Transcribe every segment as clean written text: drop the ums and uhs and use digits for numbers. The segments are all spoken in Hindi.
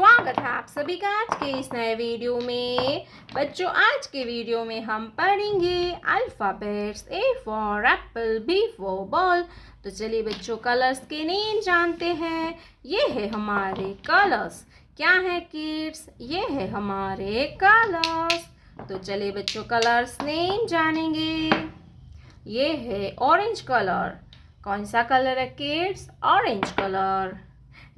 स्वागत है आप सभी का आज के इस नए वीडियो में। बच्चों, आज के वीडियो में हम पढ़ेंगे alphabets. A for apple, B for ball. तो चलिए बच्चों, कलर्स के नेम जानते हैं। ये है हमारे कलर्स। क्या है किड्स? ये है हमारे कलर्स। तो चलिए बच्चों, कलर्स नेम जानेंगे। ये है ऑरेंज कलर। कौन सा कलर है किड्स? Orange colour.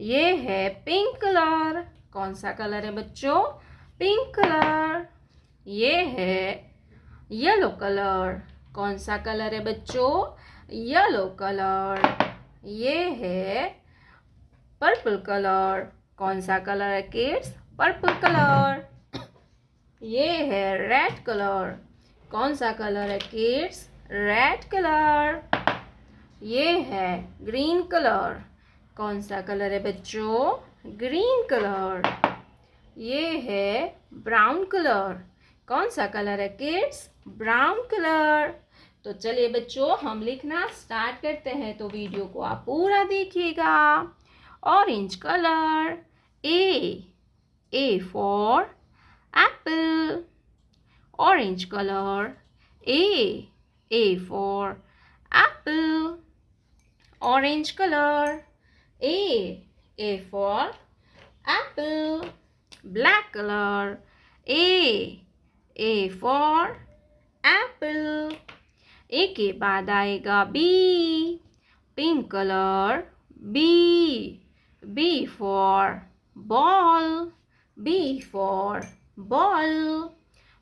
ये है पिंक कलर। कौन सा कलर है बच्चों? Pink colour. ये है येलो कलर। कौन सा कलर है बच्चों? Yellow colour. ये है पर्पल कलर। कौन सा कलर है किड्स? Purple colour. ये है रेड कलर। कौन सा कलर है किड्स? Red colour. ये है ग्रीन कलर। कौन सा कलर है बच्चों? Green colour. ये है ब्राउन कलर। कौन सा कलर है किड्स? Brown colour. तो चलिए बच्चों, हम लिखना स्टार्ट करते हैं। तो वीडियो को आप पूरा देखिएगा। Orange colour. A for Apple. Orange colour. A for Apple. Orange color. A for apple. Black color. A for apple. A के बाद आएगा B. Pink color. B for ball. B for ball.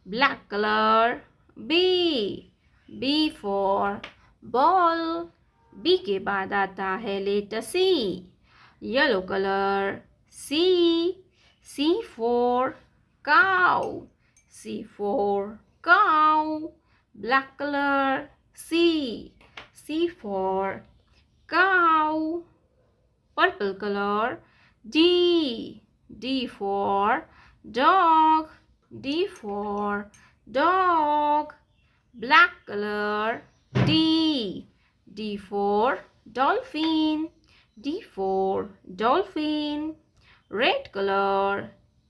Black color. B for ball. बी के बाद आता है letter C. Yellow colour. C for cow. C for cow. Black colour. C for cow. Purple colour. D for dog. D for dog. Black colour. D for dolphin. D for dolphin. Red color.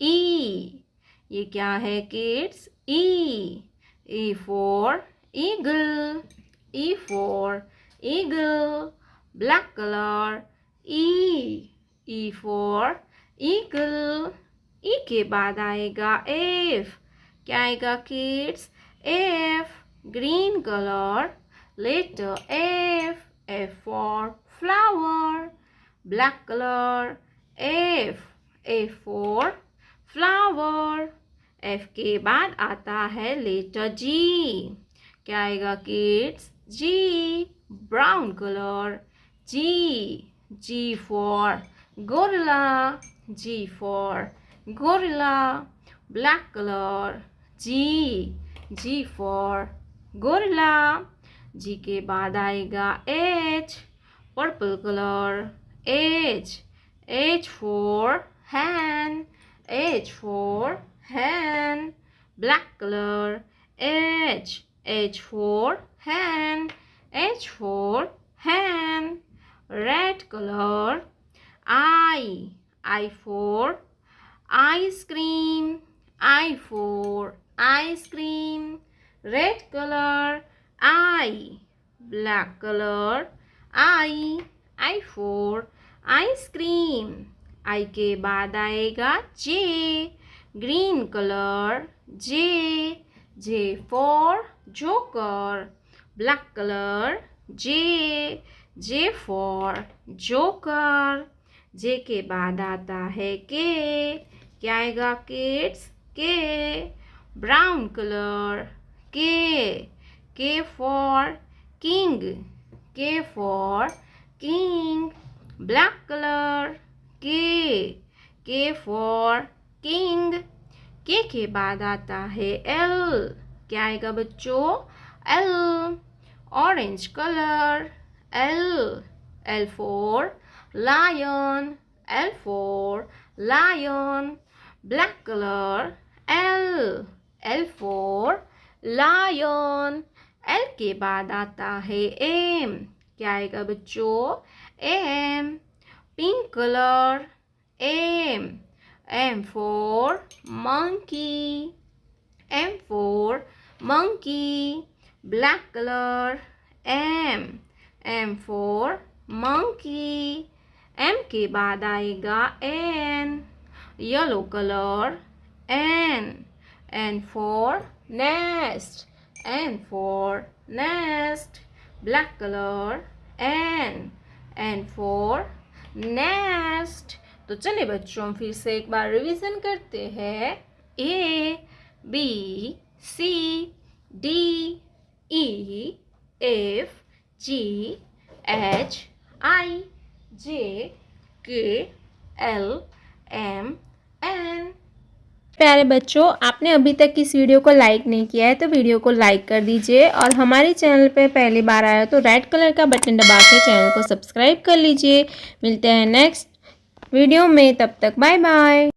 ये क्या है kids? E for eagle. E for eagle. Black color. E for eagle. E के बाद आएगा F. क्या आएगा kids? F. Green color. Letter F for flower. Black color. F for flower. F के बाद आता है letter G. क्या आएगा kids? G. Brown color. G for gorilla. G for gorilla. Black color. G for gorilla. जी के बाद आएगा H. Purple colour. H for hen. H for hen. Black colour. H for hen. H for hen. Red colour. I for ice cream. I for ice cream. Red colour. Black color. I for ice cream. I के बाद आएगा J. Green color. J for joker. Black color. J for joker. J के बाद आता है K. क्या आएगा kids? K. Brown color. K for king. K for king. Black color. K for king. K के बाद आता है L. क्या आएगा बच्चों? L. Orange color. L for lion. L for lion. Black color. L for lion. L के बाद आता है M. क्या आएगा बच्चों? M. Pink colour. M for monkey. M for monkey. Black color. M. M for monkey. M के बाद आएगा N. Yellow color. N. N for nest. N for nest. Black color. N. N for nest. तो चलिए बच्चों हम फिर से एक बार रिवीजन करते हैं. A B C D E F G H I J K L M N. प्यारे बच्चों, आपने अभी तक इस वीडियो को लाइक नहीं किया है तो वीडियो को लाइक कर दीजिए और हमारे चैनल पे पहली बार आया तो रेड कलर का बटन दबा के चैनल को सब्सक्राइब कर लीजिए. मिलते हैं नेक्स्ट वीडियो में, तब तक बाय बाय.